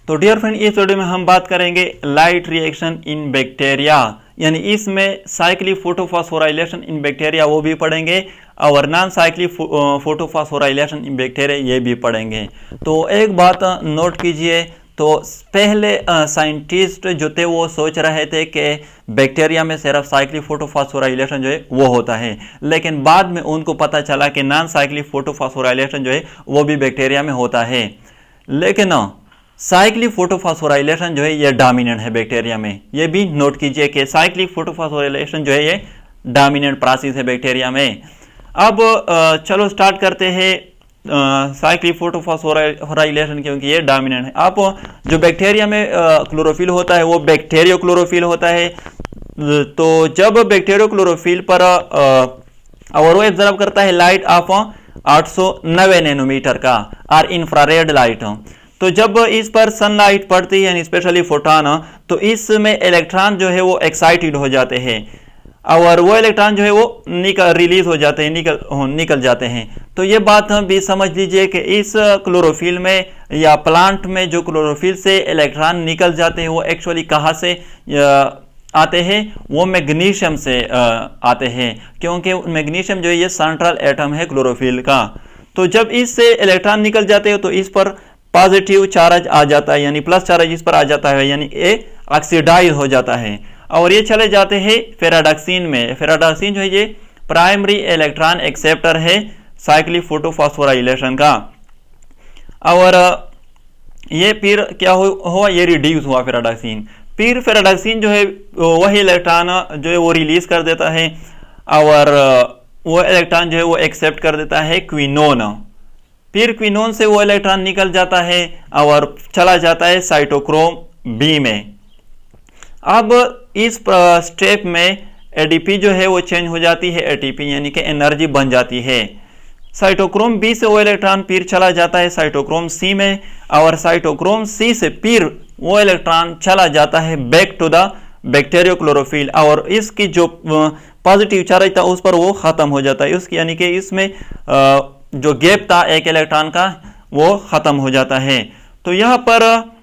तो dear friend, इस video में हम बात करेंगे लाइट रिएक्शन इन बैक्टीरिया, यानी इसमें साइक्लिक फोटोफॉस्फोराइलेशन इन बैक्टीरिया वो भी पढ़ेंगे और नॉन साइक्लिक फोटोफॉस्फोराइलेशन इन बैक्टीरिया ये भी पढ़ेंगे। तो एक बात नोट कीजिए, तो पहले साइंटिस्ट जो थे वो सोच रहे थे कि बैक्टीरिया में सिर्फ साइक्लिक फोटोफॉस्फोराइलेशन जो है वो होता है, लेकिन बाद में उनको पता चला कि नॉन साइक्लिक फोटोफॉस्फोराइलेशन जो है वो भी बैक्टीरिया में होता है। लेकिन साइक्लिक फोटोफॉस्फोराइलेशन जो है ये डोमिनेंट है बैक्टीरिया में। ये भी नोट कीजिए कि साइक्लिक फोटोफॉस्फोराइलेशन जो है ये डोमिनेंट प्रोसेस है बैक्टीरिया में। अब चलो स्टार्ट करते हैं साइक्लिक फोटोफॉस्फोराइलेशन, क्योंकि ये डोमिनेंट है। अब जो बैक्टीरिया में क्लोरोफिल होता है वो बैक्टीरियो क्लोरोफिल होता है। तो जब बैक्टीरियो क्लोरोफिल पर और वो ऑब्जर्व करता है लाइट ऑफ 890 नैनोमीटर का और इंफ्रारेड लाइट, तो जब इस पर सनलाइट पड़ती है यानी स्पेशली फोटोन, तो इसमें इलेक्ट्रॉन जो है वो एक्साइटेड हो जाते हैं और वो इलेक्ट्रॉन जो है वो रिलीज हो जाते हैं, निकल जाते हैं। तो ये बात हम भी समझ लीजिए कि इस क्लोरोफिल में या प्लांट में जो क्लोरोफिल से इलेक्ट्रॉन निकल जाते हैं वो एक्चुअली कहाँ से आते हैं, वो मैग्नीशियम से आते हैं, क्योंकि मैग्नीशियम जो है ये सेंट्रल एटम है क्लोरोफिल का। तो जब इससे इलेक्ट्रॉन निकल जाते हैं तो इस पर पॉजिटिव चार्ज आ जाता है, यानी प्लस चार्ज इस पर आ जाता है, यानी ये ऑक्सीडाइज हो जाता है और ये चले जाते हैं फेराडॉक्सिन में। फेराडॉक्सिन जो है ये प्राइमरी इलेक्ट्रॉन एक्सेप्टर है साइक्लिक फोटोफॉस्फोराइलेशन का। और ये फिर क्या हुआ, ये रिड्यूस हुआ फेराडॉक्सिन। फिर फेराडॉक्सिन जो है वही इलेक्ट्रॉन जो है वो रिलीज कर देता है और वो इलेक्ट्रॉन जो है वो एक्सेप्ट कर देता है क्विनोन। फिर क्विनोन से वो इलेक्ट्रॉन निकल जाता है और चला जाता है साइटोक्रोम बी में। अब इस स्टेप में एडीपी जो है वो चेंज हो जाती है एटीपी, यानी कि एनर्जी बन जाती है। साइटोक्रोम बी से वो इलेक्ट्रॉन फिर चला जाता है साइटोक्रोम सी में और साइटोक्रोम सी से फिर वो इलेक्ट्रॉन चला जाता है back to the bacteriochlorophyll और इसकी जो पॉजिटिव चार्ज था उस पर वो खत्म हो जाता है, उसकी यानी कि इसमें जो गैप था एक इलेक्ट्रॉन का वो खत्म हो जाता है। तो यहाँ पर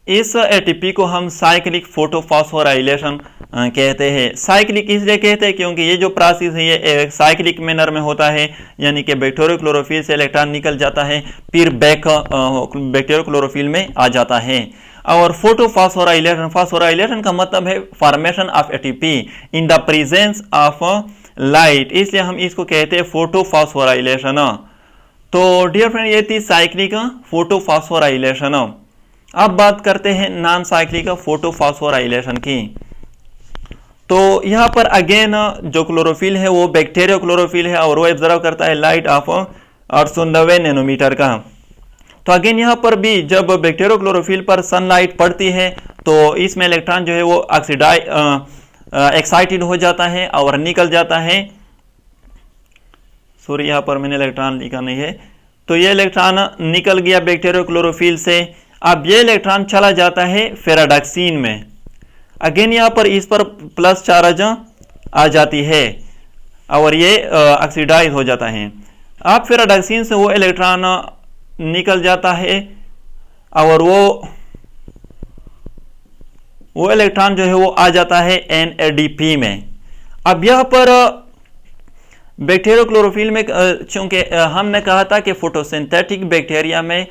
इस एटीपी को हम साइक्लिक फोटोफॉस्फोराइलेशन कहते हैं। साइक्लिक इसलिए कहते हैं क्योंकि ये जो प्रोसेस है ये साइक्लिक मैनर में होता है, यानी कि बैक्टीरियो क्लोरोफिल से इलेक्ट्रॉन निकल जाता है फिर बैक बैक्टीरियो क्लोरोफिल में आ जाता है। और फोटोफॉस्फोराइलेशन का मतलब है formation of ATP in the presence of light, इसलिए हम इसको कहते हैं फोटोफॉस्फोराइलेशन। तो डियर फ्रेंड, ये थी साइक्लिक फोटोफॉस्फोराइलेशन। अब बात करते हैं नॉन साइक्लिक फोटोफॉस्फोराइलेशन की। तो यहाँ पर अगेन जो क्लोरोफिल है वो बैक्टीरियो क्लोरोफिल है और वो ऑब्जर्व करता है लाइट ऑफ 890 नैनोमीटर का। तो अगेन यहाँ पर भी जब बैक्टीरियो क्लोरोफिल पर सनलाइट पड़ती है तो इसमें इलेक्ट्रॉन जो है वो एक्साइटेड हो जाता है और निकल जाता है। सॉरी, यहाँ पर मैंने इलेक्ट्रॉन लिखा नहीं है। तो ये इलेक्ट्रॉन निकल गया बैक्टीरियो क्लोरोफिल से। अब ये इलेक्ट्रॉन चला जाता है फेराडॉक्सिन में। अगेन यहाँ पर इस पर प्लस चार्ज आ जाती है और ये ऑक्सीडाइज हो जाता है। अब फेराडॉक्सिन से वो इलेक्ट्रॉन निकल जाता है और वो इलेक्ट्रॉन जो है वो आ जाता है NADP में। अब यहाँ पर बैक्टीरियो क्लोरोफिल में चूंकि हमने कहा था कि फोटोसिंथेटिक बैक्टीरिया में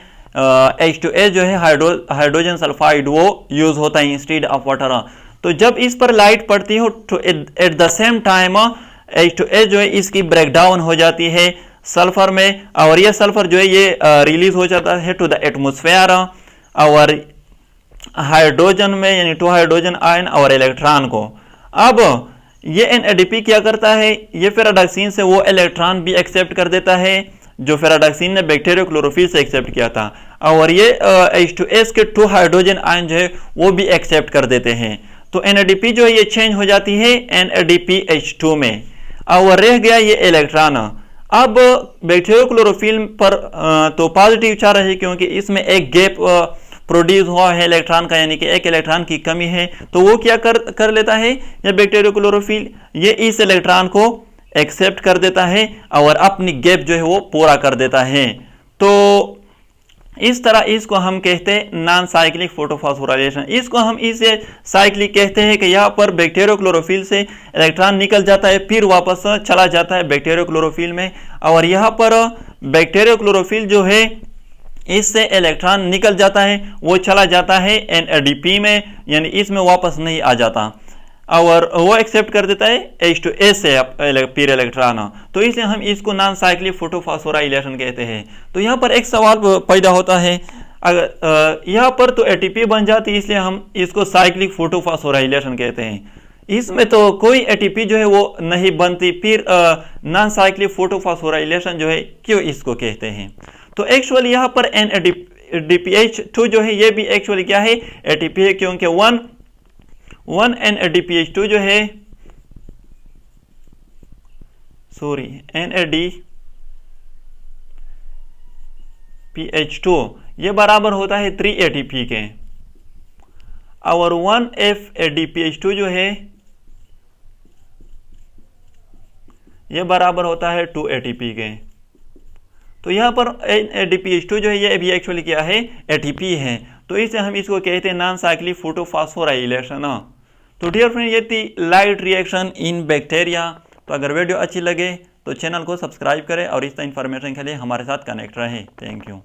H2S जो है हाइड्रोजन सल्फाइड वो यूज होता है इंस्टेड ऑफ वाटर। तो जब इस पर लाइट पड़ती है तो at the same time H2S जो है इसकी ब्रेकडाउन हो जाती है सल्फर में और ये सल्फर जो है ये रिलीज हो जाता है टू द एटमोस्फेयर और हाइड्रोजन में, यानी 2 हाइड्रोजन आयन और इलेक्ट्रॉन को। अब ये NADP क्या करता है, ये फेराडॉक्सिन से वो इलेक्ट्रॉन भी एक्सेप्ट कर देता है जो फेराडॉक्सिन ने बैक्टीरियो क्लोरोफिल से एक्सेप्ट किया था और ये H2S के 2 हाइड्रोजन आयन जो है वो भी एक्सेप्ट कर देते हैं। तो NADP जो है ये चेंज हो जाती है NADPH2 में और रह गया ये इलेक्ट्रॉन। अब बैक्टीरियो क्लोरोफिल पर तो पॉजिटिव चार्ज है क्योंकि इसमें एक गैप प्रोड्यूस हुआ है इलेक्ट्रॉन का, यानी कि एक इलेक्ट्रॉन की कमी है। तो वो क्या कर लेता है, ये बैक्टीरियो क्लोरोफिल ये इस इलेक्ट्रॉन को एक्सेप्ट कर देता है और अपनी गैप जो है वो पूरा कर देता है। तो इस तरह इसको हम कहते हैं नॉन साइक्लिक फोटोफॉस्फोराइलेशन। इसको हम इसे साइक्लिक कहते हैं कि यहाँ पर बैक्टीरियोक्लोरोफिल से इलेक्ट्रॉन निकल जाता है फिर वापस चला जाता है बैक्टीरियोक्लोरोफिल में, और यहाँ पर बैक्टीरियोक्लोरोफिल जो है इससे इलेक्ट्रॉन निकल जाता है, वो चला जाता है NADP में, यानी इसमें वापस नहीं आ जाता और वो एक्सेप्ट कर देता है H2S से फिर इलेक्ट्रॉन। तो इसलिए हम इसको नॉन साइक्लिक फोटोफॉस्फोराइलेशन कहते हैं। तो यहाँ पर एक सवाल पैदा होता है, अगर यहाँ पर तो ATP बन जाती है इसलिए हम इसको साइक्लिक फोटोफॉस्फोराइलेशन कहते हैं, इसमें तो कोई ATP जो है वो नहीं बनती, फिर नॉन साइक्लिक फोटोफॉस्फोराइलेशन जो है क्यों इसको कहते हैं? तो एक्चुअली यहाँ पर NADPH2 जो है ये भी एक्चुअली क्या है, ATP है, क्योंकि 1 NADPH2 जो है NADPH2 ये बराबर होता है 3 ATP के, और 1 FADPH2 जो है ये बराबर होता है 2 ATP के। तो यहाँ पर NADPH2 जो है ये भी एक्चुअली क्या है, ATP है, तो इससे हम इसको कहते हैं नॉन साइक्लिक फोटोफॉस्फोराइलेशन। तो डियर फ्रेंड ये थी लाइट रिएक्शन इन बैक्टीरिया। तो अगर वीडियो अच्छी लगे तो चैनल को सब्सक्राइब करें और इस तरह इन्फॉर्मेशन के लिए हमारे साथ कनेक्ट रहें। Thank you.